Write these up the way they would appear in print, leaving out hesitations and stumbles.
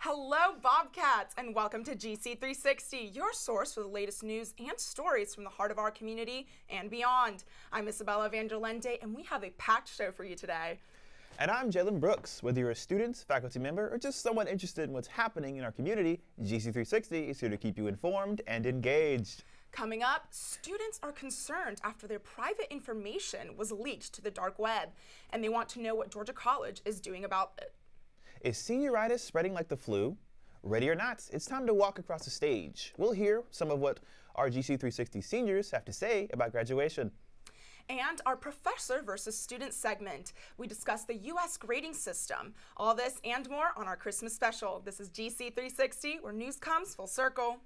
Hello, Bobcats, and welcome to GC360, your source for the latest news and stories from the heart of our community and beyond. I'm Isabella Vanderlende, and we have a packed show for you today. And I'm Jalen Brooks. Whether you're a student, faculty member, or just someone interested in what's happening in our community, GC360 is here to keep you informed and engaged. Coming up, students are concerned after their private information was leaked to the dark web, and they want to know what Georgia College is doing about it. Is senioritis spreading like the flu? Ready or not, it's time to walk across the stage. We'll hear some of what our GC360 seniors have to say about graduation. And our professor versus student segment. We discuss the U.S. grading system. All this and more on our Christmas special. This is GC360, where news comes full circle.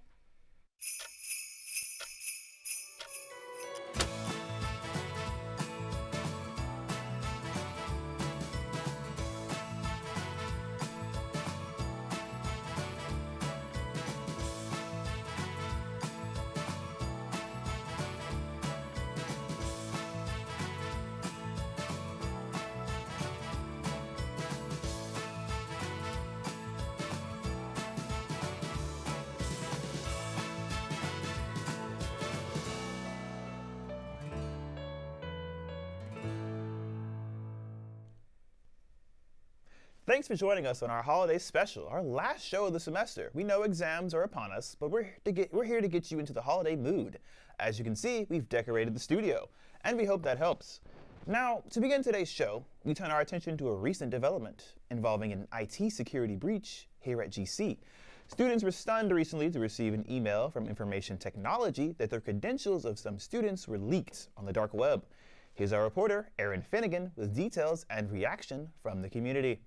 Thanks for joining us on our holiday special, our last show of the semester. We know exams are upon us, but we're here to get you into the holiday mood. As you can see, we've decorated the studio, and we hope that helps. Now, to begin today's show, we turn our attention to a recent development involving an IT security breach here at GC. Students were stunned recently to receive an email from information technology that their credentials of some students were leaked on the dark web. Here's our reporter, Erin Finnegan, with details and reaction from the community.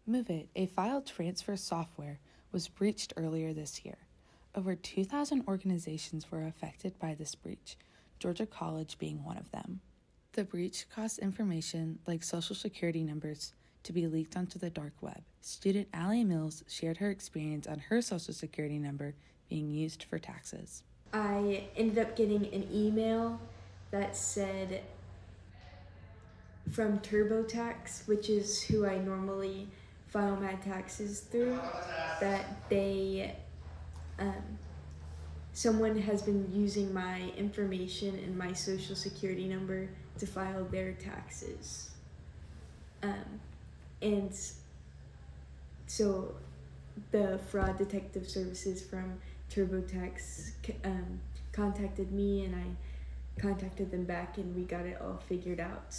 MoveIt, a file transfer software, was breached earlier this year. Over 2,000 organizations were affected by this breach, Georgia College being one of them. The breach caused information like social security numbers to be leaked onto the dark web. Student Allie Mills shared her experience on her social security number being used for taxes. I ended up getting an email that said from TurboTax, which is who I normally file my taxes through, that someone has been using my information and my social security number to file their taxes. And so the fraud detective services from TurboTax contacted me, and I contacted them back, and we got it all figured out.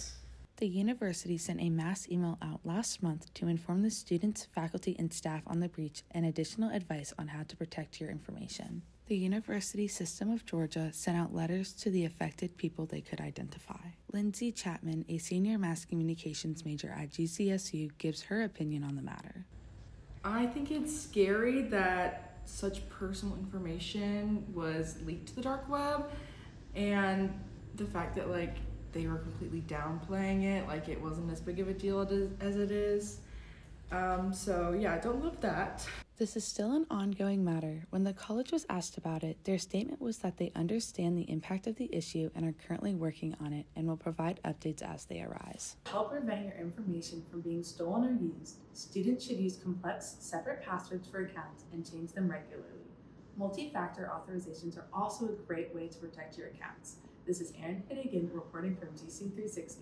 The university sent a mass email out last month to inform the students, faculty, and staff on the breach and additional advice on how to protect your information. The University System of Georgia sent out letters to the affected people they could identify. Lindsay Chapman, a senior mass communications major at GCSU, gives her opinion on the matter. I think it's scary that such personal information was leaked to the dark web, and the fact that they were completely downplaying it, like it wasn't as big of a deal as it is. So yeah, I don't love that. This is still an ongoing matter. When the college was asked about it, their statement was that they understand the impact of the issue and are currently working on it and will provide updates as they arise. To help prevent your information from being stolen or used, students should use complex, separate passwords for accounts and change them regularly. Multi-factor authorizations are also a great way to protect your accounts. This is Erin Finnegan reporting from GC360.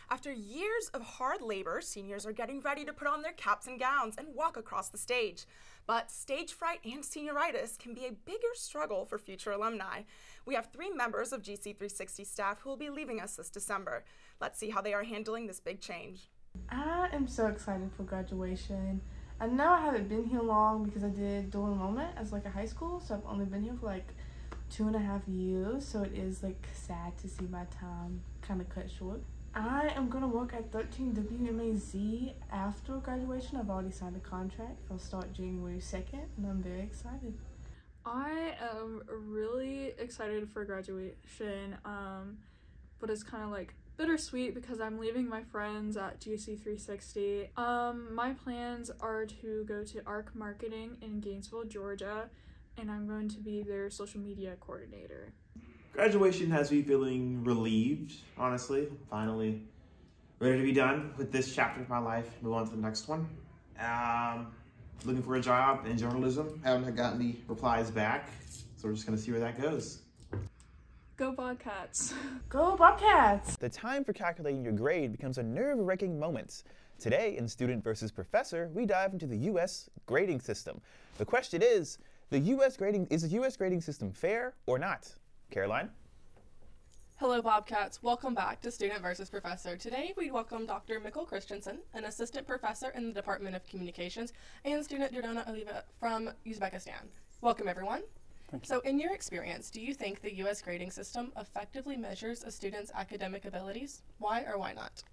After years of hard labor, seniors are getting ready to put on their caps and gowns and walk across the stage. But stage fright and senioritis can be a bigger struggle for future alumni. We have 3 members of GC360 staff who will be leaving us this December. Let's see how they are handling this big change. I am so excited for graduation. I know I haven't been here long because I did dual enrollment as a high school, so I've only been here for 2.5 years, so it is sad to see my time kind of cut short. I am going to work at 13 WMAZ after graduation. I've already signed a contract. I'll start January 2nd, and I'm very excited. I am really excited for graduation, but it's kind of bittersweet because I'm leaving my friends at GC360. My plans are to go to ARC Marketing in Gainesville, Georgia, and I'm going to be their social media coordinator. Graduation has me feeling relieved, honestly. Finally ready to be done with this chapter of my life, move on to the next one. Looking for a job in journalism. Haven't gotten the replies back, so we're just gonna see where that goes. Go Bobcats. Go Bobcats! The time for calculating your grade becomes a nerve-wracking moment. Today, in Student versus Professor, we dive into the U.S. grading system. The question is the U.S. grading system fair or not? Caroline? Hello, Bobcats. Welcome back to Student versus Professor. Today, we welcome Dr. Mikkel Christensen, an assistant professor in the Department of Communications, and student Durdona Aliva from Uzbekistan. Welcome, everyone. So, in your experience, do you think the U.S. grading system effectively measures a student's academic abilities? Why or why not?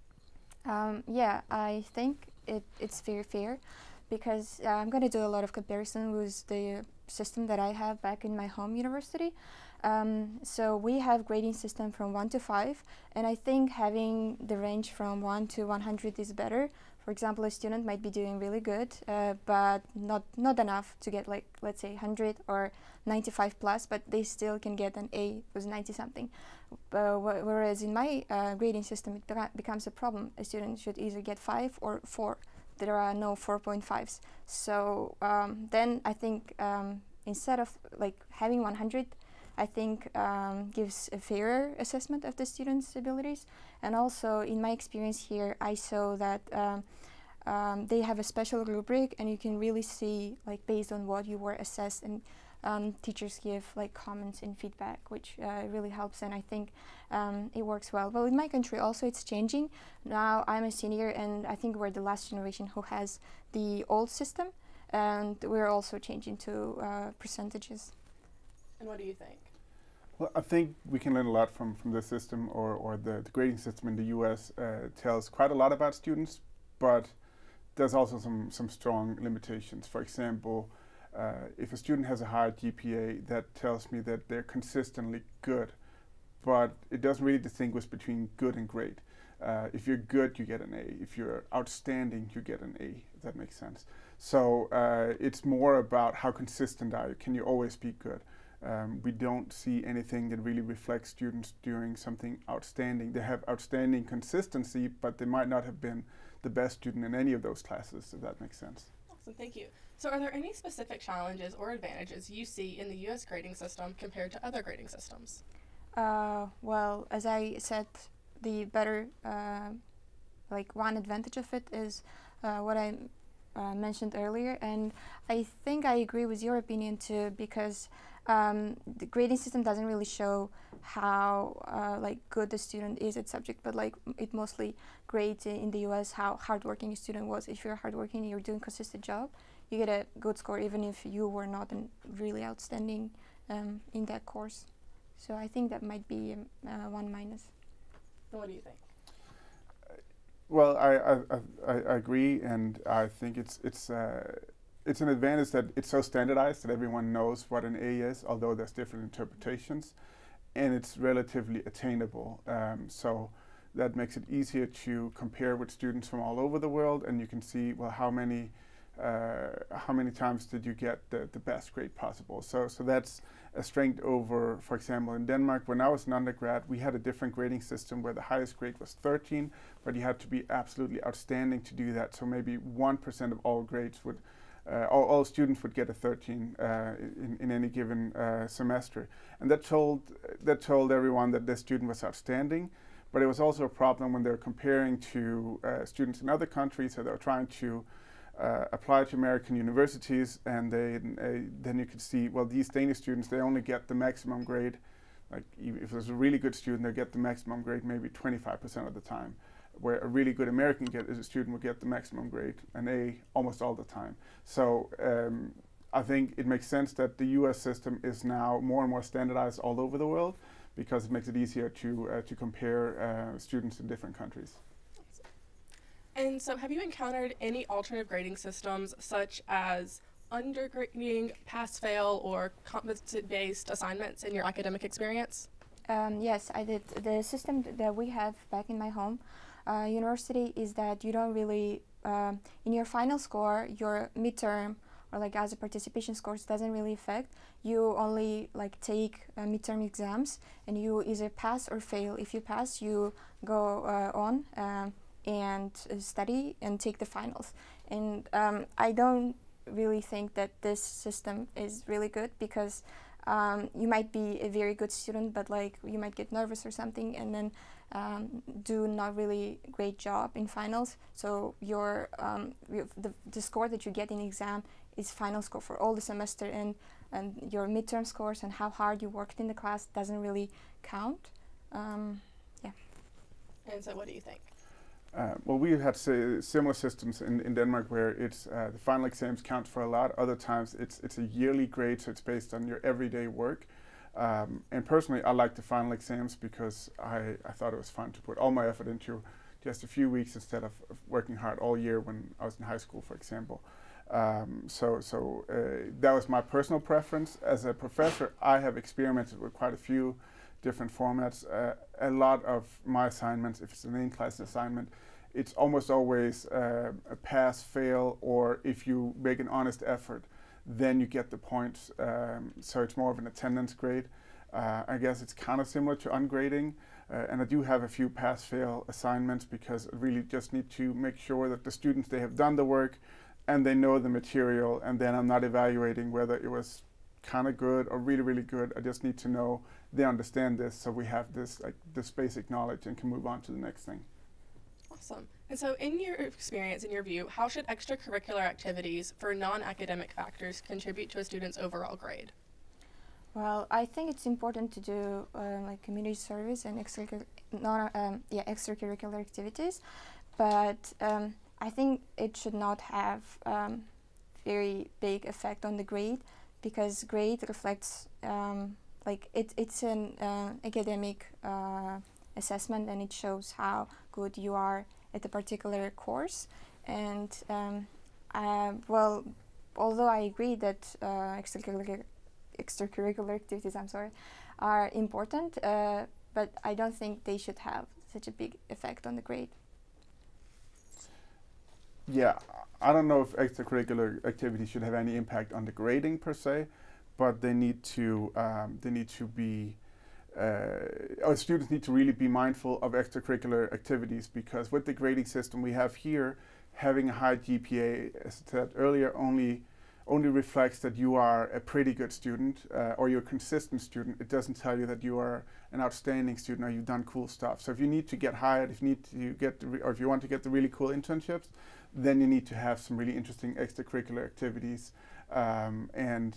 Yeah, I think it's very fair because I'm going to do a lot of comparison with the system that I have back in my home university. So we have grading system from 1 to 5, and I think having the range from 1 to 100 is better. For example, a student might be doing really good, but not enough to get, like, let's say 100 or 95 plus, but they still can get an A with 90 something. Whereas in my grading system, it becomes a problem. A student should either get 5 or 4. There are no 4.5s. So then I think instead of like having 100, I think gives a fairer assessment of the students' abilities. And also in my experience here, I saw that they have a special rubric, and you can really see, like, based on what you were assessed, and teachers give like comments and feedback, which really helps, and I think it works well. Well, in my country also it's changing. Now I'm a senior, and I think we're the last generation who has the old system, and we're also changing to percentages. And what do you think? Well, I think we can learn a lot from the system, or the grading system in the US tells quite a lot about students, but there's also some strong limitations. For example, if a student has a higher GPA, that tells me that they're consistently good, but it doesn't really distinguish between good and great. If you're good, you get an A. If you're outstanding, you get an A, if that makes sense. So it's more about how consistent are you. Can you always be good? We don't see anything that really reflects students doing something outstanding. They have outstanding consistency, but they might not have been the best student in any of those classes, if that makes sense. Awesome, thank you. So are there any specific challenges or advantages you see in the U.S. grading system compared to other grading systems? Well, as I said, the better, like one advantage of it is what I mentioned earlier, and I think I agree with your opinion too, because the grading system doesn't really show how like good the student is at subject, but like it mostly grades in the US how hardworking a student was. If you're hardworking and you're doing consistent job, you get a good score even if you were not really outstanding in that course. So I think that might be one minus. And what do you think? Well, I agree, and I think it's an advantage that it's so standardized that everyone knows what an A is, although there's different interpretations, and it's relatively attainable. So that makes it easier to compare with students from all over the world, and you can see, well, how many times did you get the best grade possible. So that's a strength over, for example, in Denmark, when I was an undergrad, we had a different grading system where the highest grade was 13, but you had to be absolutely outstanding to do that. So maybe 1% of all grades would all students would get a 13 in any given semester, and that told everyone that the student was outstanding. But it was also a problem when they were comparing to students in other countries, so they were trying to apply to American universities, and then you could see, well, these Danish students, they only get the maximum grade. Like if there's a really good student, they get the maximum grade maybe 25% of the time, where a really good American student would get the maximum grade, an A, almost all the time. So I think it makes sense that the US system is now more and more standardized all over the world, because it makes it easier to compare students in different countries. And so have you encountered any alternative grading systems such as undergrading, pass-fail, or competency-based assignments in your academic experience? Yes, I did. The system that we have back in my home university is that you don't really, in your final score, your midterm or like as a participation scores doesn't really affect. You only like take midterm exams, and you either pass or fail. If you pass, you go on and study and take the finals. And I don't really think that this system is really good, because you might be a very good student, but like you might get nervous or something, and then do not really great job in finals. So your the score that you get in exam is final score for all the semester, and your midterm scores and how hard you worked in the class doesn't really count. Yeah. And so, what do you think? Well, we have similar systems in Denmark where it's the final exams count for a lot. Other times it's a yearly grade, so it's based on your everyday work. And personally, I like the final exams because I thought it was fun to put all my effort into just a few weeks instead of working hard all year when I was in high school, for example. So that was my personal preference. As a professor, I have experimented with quite a few different formats. A lot of my assignments, if it's an in-class assignment, it's almost always a pass-fail, or if you make an honest effort, then you get the points. So it's more of an attendance grade. I guess it's kind of similar to ungrading. And I do have a few pass-fail assignments because I really just need to make sure that the students, they have done the work and they know the material, and then I'm not evaluating whether it was kind of good or really, really good. I just need to know they understand this, so we have this basic knowledge and can move on to the next thing. Awesome. And so in your experience, in your view, how should extracurricular activities for non-academic factors contribute to a student's overall grade? Well, I think it's important to do like community service and extracurricular activities, but I think it should not have very big effect on the grade, because grade reflects like it's an academic assessment, and it shows how good you are at a particular course. And well, although I agree that extracurricular activities, are important, but I don't think they should have such a big effect on the grade. Yeah, I don't know if extracurricular activities should have any impact on the grading per se, but they need to be, our students need to really be mindful of extracurricular activities, because with the grading system we have here, having a high GPA, as I said earlier, only reflects that you are a pretty good student or you're a consistent student. It doesn't tell you that you are an outstanding student or you've done cool stuff. So if you need to get hired, if you need to get or if you want to get the really cool internships, then you need to have some really interesting extracurricular activities and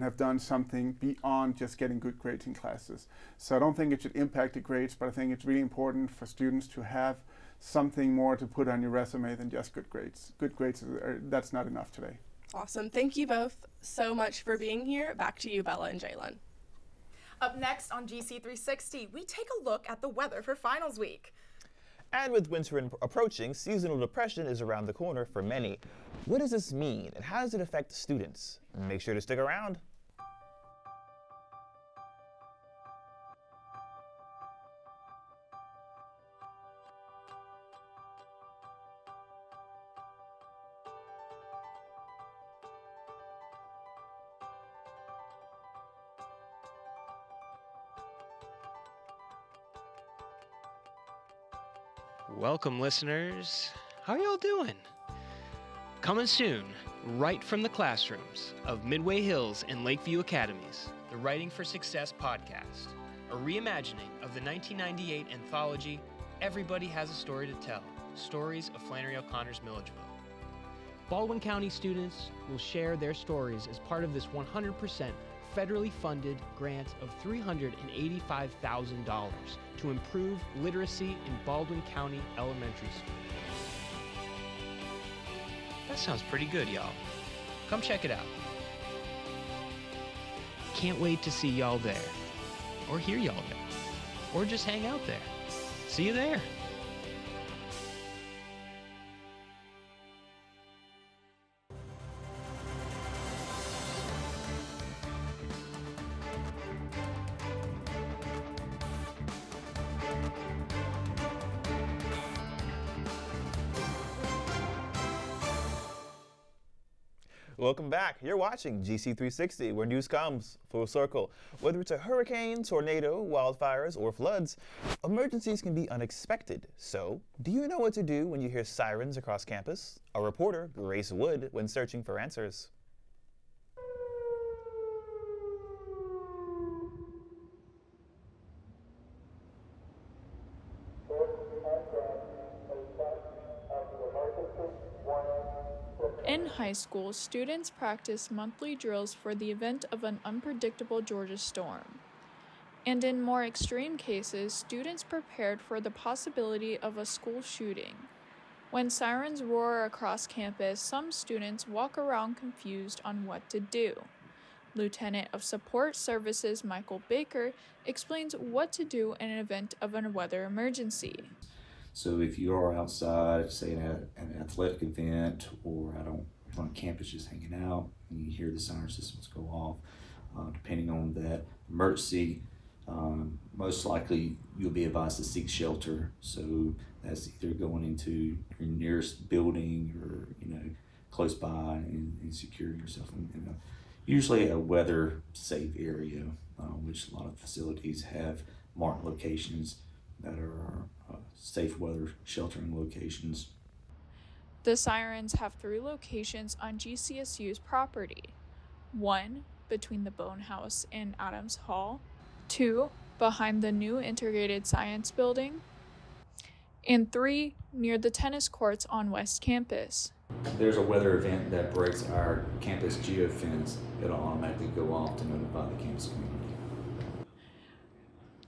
have done something beyond just getting good grades in classes. So I don't think it should impact the grades, but I think it's really important for students to have something more to put on your resume than just good grades. Good grades, that's not enough today. Awesome. Thank you both so much for being here. Back to you, Bella and Jalen. Up next on GC360, we take a look at the weather for finals week. And with winter approaching, seasonal depression is around the corner for many. What does this mean, and how does it affect the students? Make sure to stick around. Welcome, listeners. How y'all doing? Coming soon, right from the classrooms of Midway Hills and Lakeview Academies, the Writing for Success podcast, a reimagining of the 1998 anthology, Everybody Has a Story to Tell, Stories of Flannery O'Connor's Milledgeville. Baldwin County students will share their stories as part of this 100% federally funded grant of $385,000 to improve literacy in Baldwin County Elementary School. That sounds pretty good, y'all. Come check it out. Can't wait to see y'all there, or hear y'all there, or just hang out there. See you there. Welcome back. You're watching GC360, where news comes full circle. Whether it's a hurricane, tornado, wildfires, or floods, emergencies can be unexpected. So, do you know what to do when you hear sirens across campus? Our reporter, Grace Wood, when searching for answers. In high school, students practice monthly drills for the event of an unpredictable Georgia storm. And in more extreme cases, students prepared for the possibility of a school shooting. When sirens roar across campus, some students walk around confused on what to do. Lieutenant of Support Services Michael Baker explains what to do in an event of a weather emergency. So if you are outside, say at an athletic event or out on campus just hanging out, and you hear the siren systems go off, depending on that emergency, most likely you'll be advised to seek shelter. So that's either going into your nearest building or close by and securing yourself in usually a weather safe area, which a lot of facilities have marked locations that are safe weather sheltering locations. The sirens have 3 locations on GCSU's property. 1 between the Bone House and Adams Hall, 2 behind the new Integrated Science Building, and 3 near the tennis courts on West Campus. If there's a weather event that breaks our campus geofence, it'll automatically go off to notify the campus community.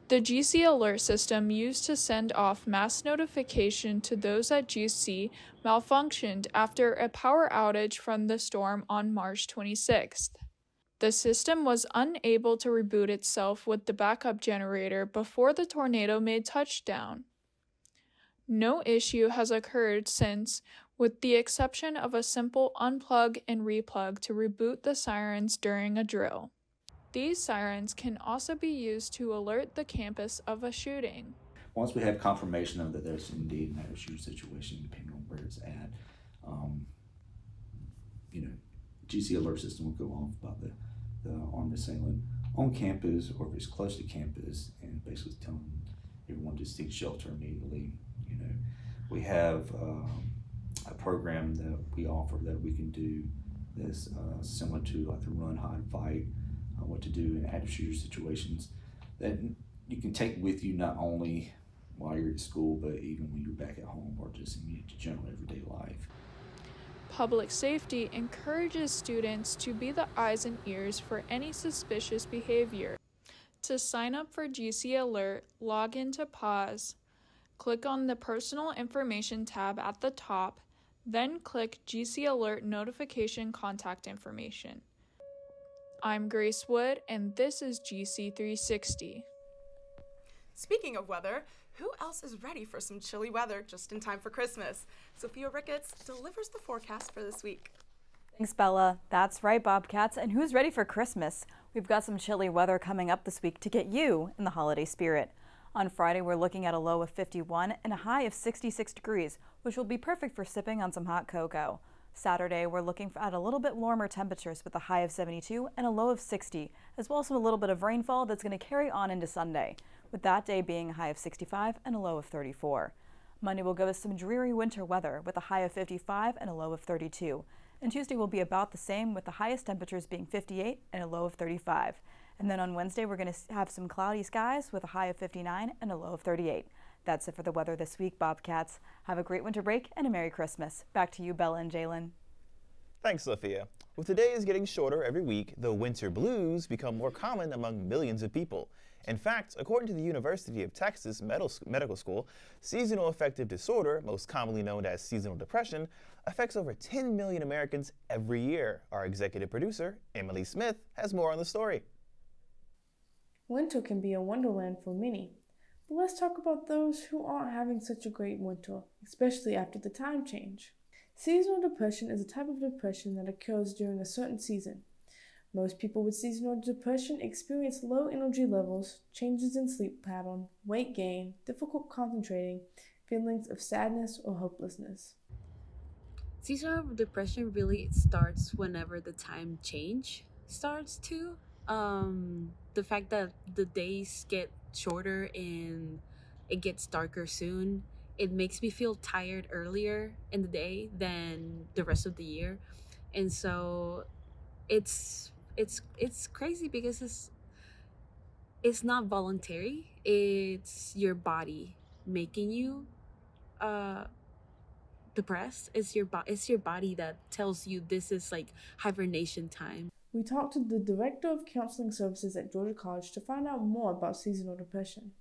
The GC alert system used to send off mass notification to those at GC malfunctioned after a power outage from the storm on March 26th. The system was unable to reboot itself with the backup generator before the tornado made touchdown. No issue has occurred since, with the exception of a simple unplug and replug to reboot the sirens during a drill. These sirens can also be used to alert the campus of a shooting. Once we have confirmation of that there's indeed an active situation, depending on where it's at, GC alert system will go off by the armed assailant on campus, or if it's close to campus, and basically telling everyone to seek shelter immediately. We have a program that we offer that we can do that's similar to like the run, hide, fight. What to do in active shooter situations that you can take with you not only while you're at school, but even when you're back at home or just in your general everyday life. Public safety encourages students to be the eyes and ears for any suspicious behavior. To sign up for GC Alert, log into Pause, click on the Personal Information tab at the top, then click GC Alert Notification Contact Information. I'm Grace Wood, and this is GC360. Speaking of weather, who else is ready for some chilly weather just in time for Christmas? Sophia Ricketts delivers the forecast for this week. Thanks, Bella. That's right, Bobcats. And who's ready for Christmas? We've got some chilly weather coming up this week to get you in the holiday spirit. On Friday, we're looking at a low of 51 and a high of 66 degrees, which will be perfect for sipping on some hot cocoa. Saturday, we're looking at a little bit warmer temperatures with a high of 72 and a low of 60, as well as a little bit of rainfall that's going to carry on into Sunday, with that day being a high of 65 and a low of 34. Monday will give us some dreary winter weather with a high of 55 and a low of 32. And Tuesday will be about the same, with the highest temperatures being 58 and a low of 35. And then on Wednesday, we're going to have some cloudy skies with a high of 59 and a low of 38. That's it for the weather this week, Bobcats. Have a great winter break and a Merry Christmas. Back to you, Bella and Jalen. Thanks, Sophia. With the days getting shorter every week, the winter blues become more common among millions of people. In fact, according to the University of Texas Medical School, seasonal affective disorder, most commonly known as seasonal depression, affects over 10 million Americans every year. Our executive producer, Emily Smith, has more on the story. Winter can be a wonderland for many. But let's talk about those who aren't having such a great winter, especially after the time change. Seasonal depression is a type of depression that occurs during a certain season. Most people with seasonal depression experience low energy levels, changes in sleep pattern, weight gain, difficult concentrating, feelings of sadness or hopelessness. Seasonal depression really starts whenever the time change starts too. The fact that the days get shorter and it gets darker soon, it makes me feel tired earlier in the day than the rest of the year. And so it's crazy because it's not voluntary. It's your body making you depressed. It's your body that tells you this is like hibernation time. We talked to the Director of Counseling Services at Georgia College to find out more about seasonal depression.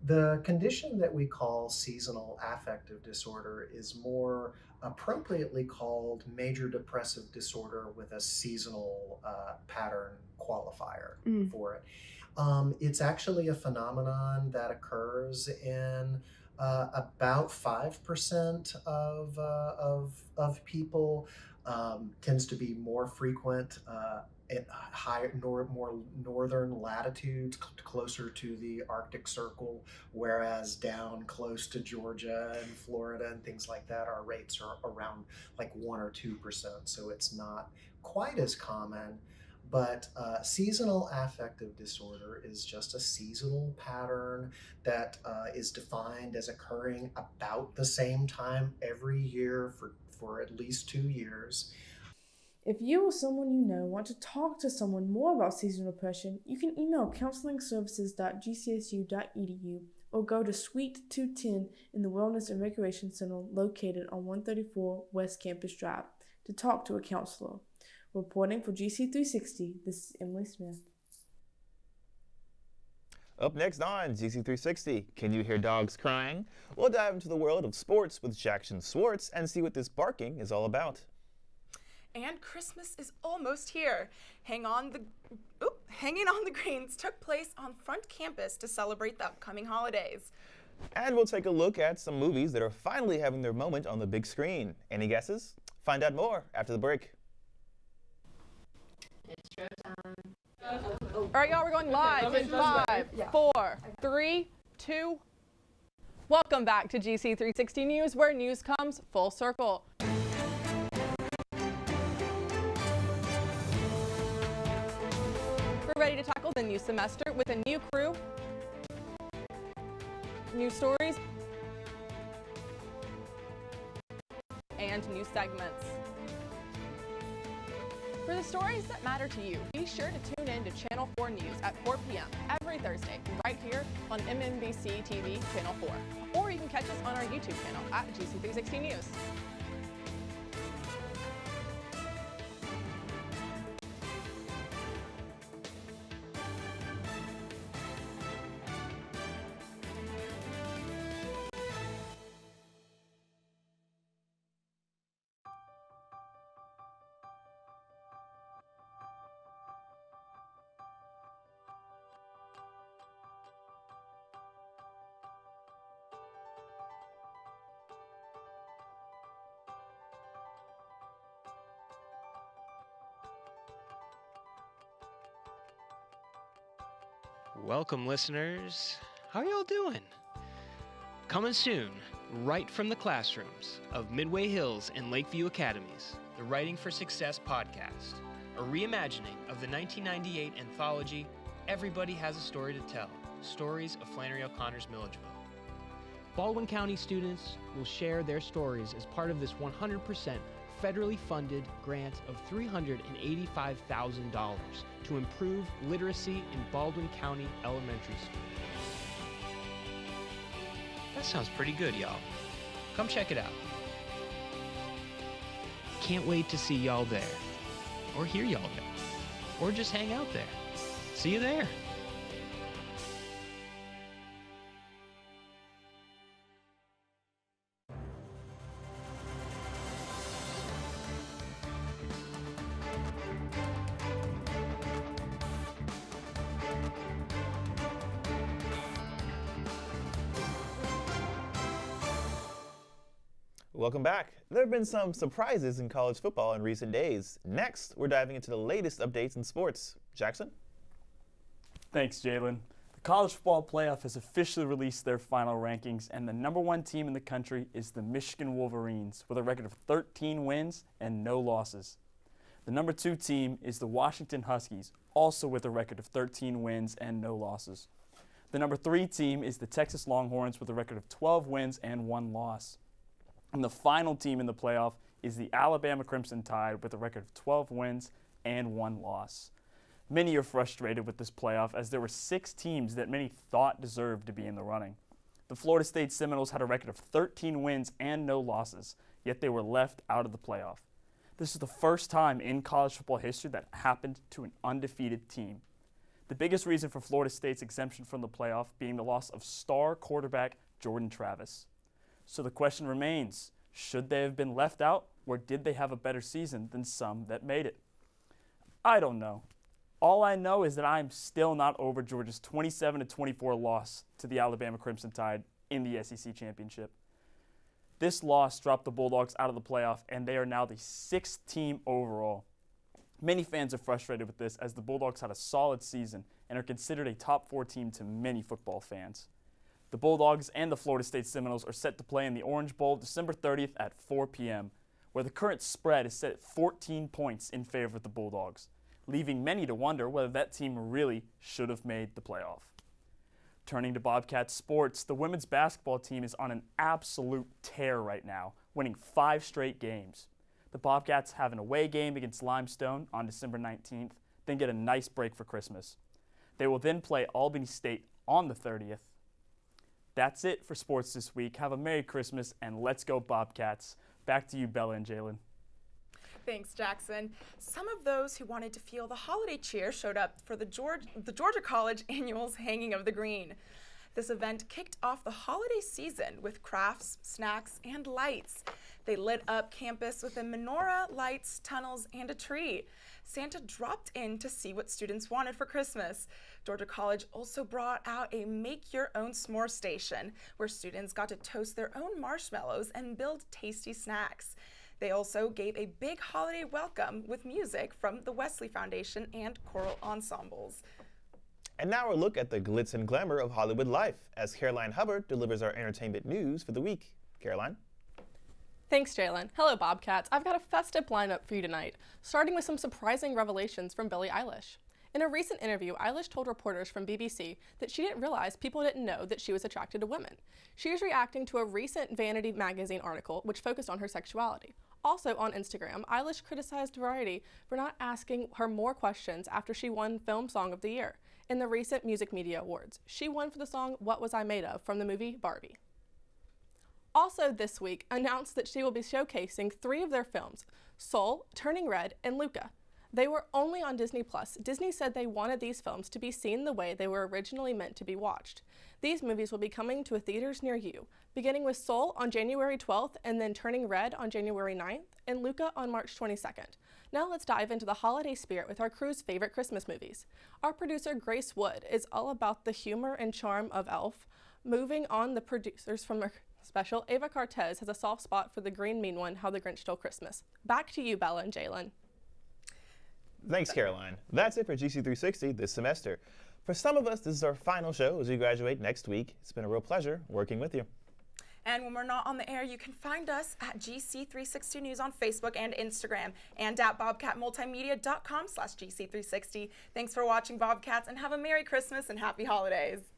The condition that we call seasonal affective disorder is more appropriately called major depressive disorder with a seasonal pattern qualifier for it. It's actually a phenomenon that occurs in about 5% of people. Tends to be more frequent at higher, more northern latitudes, closer to the Arctic Circle, whereas down close to Georgia and Florida and things like that, our rates are around like 1 or 2%. So it's not quite as common. But seasonal affective disorder is just a seasonal pattern that is defined as occurring about the same time every year for at least 2 years. If you or someone you know want to talk to someone more about seasonal depression, you can email counselingservices.gcsu.edu or go to Suite 210 in the Wellness and Recreation Center located on 134 West Campus Drive to talk to a counselor. Reporting for GC360, this is Emily Smith. Up next on GC360, can you hear dogs crying? We'll dive into the world of sports with Jackson Schwartz and see what this barking is all about. And Christmas is almost here. Hanging on the Greens took place on front campus to celebrate the upcoming holidays. And we'll take a look at some movies that are finally having their moment on the big screen. Any guesses? Find out more after the break. It's showtime. All right, y'all, we're going live in 5, 4, 3, 2. Welcome back to GC360 News, where news comes full circle. We're ready to tackle the new semester with a new crew, new stories, and new segments. For the stories that matter to you, be sure to tune in to Channel 4 News at 4 p.m. every Thursday, right here on MMBC TV Channel 4. Or you can catch us on our YouTube channel at GC360 News. Welcome, listeners. How are y'all doing? Coming soon, right from the classrooms of Midway Hills and Lakeview Academies, the Writing for Success podcast, a reimagining of the 1998 anthology, Everybody Has a Story to Tell, Stories of Flannery O'Connor's Milledgeville. Baldwin County students will share their stories as part of this 100% federally funded grant of $385,000 to improve literacy in Baldwin County Elementary School. That sounds pretty good, y'all. Come check it out. Can't wait to see y'all there, or hear y'all there, or just hang out there. See you there. Welcome back. There have been some surprises in college football in recent days. Next, we're diving into the latest updates in sports. Jackson? Thanks, Jalen. The college football playoff has officially released their final rankings, and the #1 team in the country is the Michigan Wolverines with a record of 13 wins and no losses. The #2 team is the Washington Huskies, also with a record of 13 wins and no losses. The #3 team is the Texas Longhorns with a record of 12 wins and 1 loss. And the final team in the playoff is the Alabama Crimson Tide with a record of 12 wins and 1 loss. Many are frustrated with this playoff as there were 6 teams that many thought deserved to be in the running. The Florida State Seminoles had a record of 13 wins and no losses, yet they were left out of the playoff. This is the first time in college football history that happened to an undefeated team. The biggest reason for Florida State's exemption from the playoff being the loss of star quarterback Jordan Travis. So the question remains, should they have been left out, or did they have a better season than some that made it? I don't know. All I know is that I'm still not over Georgia's 27-24 loss to the Alabama Crimson Tide in the SEC Championship. This loss dropped the Bulldogs out of the playoff, and they are now the 6th team overall. Many fans are frustrated with this as the Bulldogs had a solid season and are considered a top 4 team to many football fans. The Bulldogs and the Florida State Seminoles are set to play in the Orange Bowl December 30th at 4 p.m., where the current spread is set at 14 points in favor of the Bulldogs, leaving many to wonder whether that team really should have made the playoff. Turning to Bobcats sports, the women's basketball team is on an absolute tear right now, winning 5 straight games. The Bobcats have an away game against Limestone on December 19th, then get a nice break for Christmas. They will then play Albany State on the 30th. That's it for sports this week. Have a Merry Christmas, and let's go Bobcats. Back to you, Bella and Jalen. Thanks, Jackson. Some of those who wanted to feel the holiday cheer showed up for the Georgia College Annual's Hanging of the Green. This event kicked off the holiday season with crafts, snacks, and lights. They lit up campus with a menorah, lights, tunnels, and a tree. Santa dropped in to see what students wanted for Christmas. Georgia College also brought out a make-your-own s'more station, where students got to toast their own marshmallows and build tasty snacks. They also gave a big holiday welcome with music from the Wesley Foundation and choral ensembles. And now a look at the glitz and glamour of Hollywood life as Caroline Hubbard delivers our entertainment news for the week. Caroline? Thanks, Jalen. Hello, Bobcats. I've got a festive lineup for you tonight, starting with some surprising revelations from Billie Eilish. In a recent interview, Eilish told reporters from BBC that she didn't realize people didn't know that she was attracted to women. She is reacting to a recent Vanity magazine article which focused on her sexuality. Also on Instagram, Eilish criticized Variety for not asking her more questions after she won Film Song of the Year in the recent Music Media Awards. She won for the song What Was I Made Of from the movie Barbie. Also this week, announced that she will be showcasing 3 of their films, Soul, Turning Red, and Luca. They were only on Disney+. Disney said they wanted these films to be seen the way they were originally meant to be watched. These movies will be coming to theaters near you, beginning with Soul on January 12th and then Turning Red on January 9th and Luca on March 22nd. Now let's dive into the holiday spirit with our crew's favorite Christmas movies. Our producer Grace Wood is all about the humor and charm of Elf. Moving on, the producers from our special, Ava Cartes has a soft spot for the green mean one, How the Grinch Stole Christmas. Back to you, Bella and Jalen. Thanks, Caroline. That's it for GC360 this semester. For some of us, this is our final show as we graduate next week. It's been a real pleasure working with you. And when we're not on the air, you can find us at GC360 News on Facebook and Instagram and at bobcatmultimedia.com/GC360. Thanks for watching, Bobcats, and have a Merry Christmas and Happy Holidays.